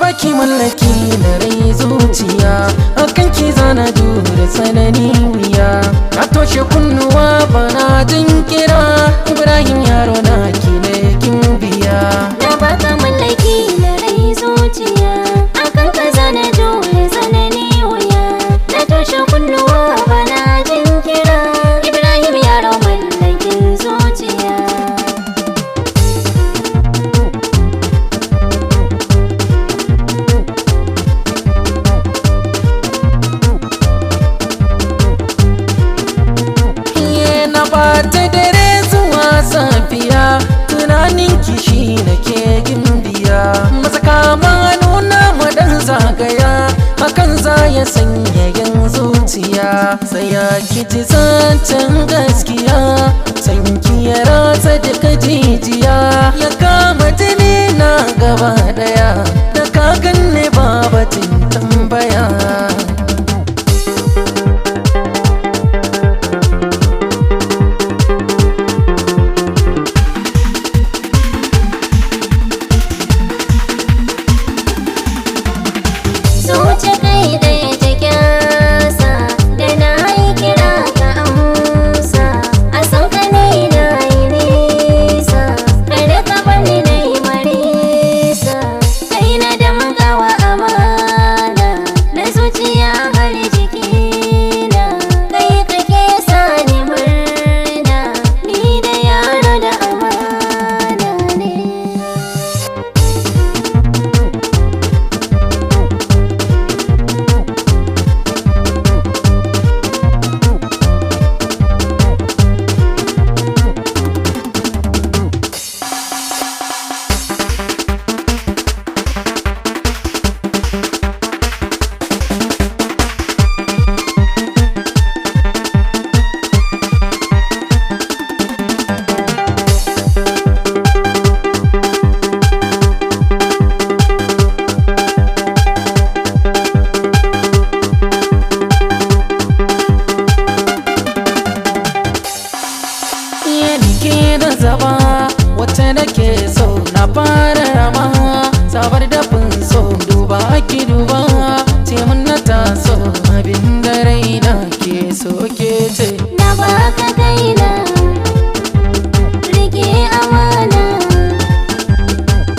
baki mallaki na rai zuciya, akan ki zana jure tsanani wuya. Na toshe kunnuwa bana jin kira, Ibrahim Yaro na ki ne kin biya. Na baka mallaki na rai zuciya, akan ka zana jure tsanani wuya. Na toshe kunnuwa bana jin kira, Ibrahim Yaro mallakin zuciya. Bata dare zuwa safiya, tunanin kishi nake gimbiya. Masaka ma nuna madan zagaya, hakan za ya sanya yan zuciya. Sai ya kiji zancen gaskiya, sanki ya ratsa duka jijiya. Ya kama jini na gaba daya, da ka ganni babatin tambaya. Zuce kai ɗaya ta kyasa, da na yi kira ka amsa. A san ka ne na yi nisa, kada ka bani na yi marisa. Kai na da magawa amana, na zuciya har jikina. Kai kake sa ni murna, ni da Yaro da amana ne. Da zaba wacce nake so na fara rama, sabar dafin so duba ki duba, ce mun na taso abin da raina ke so ke ce. Na baka kaina, rike amana,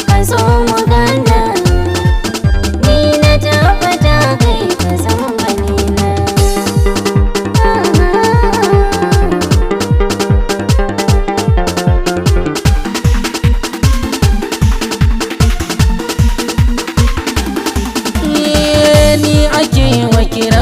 ka zo mu gana. Ni na tabbata kai ka san ganina. Ni ake wa kira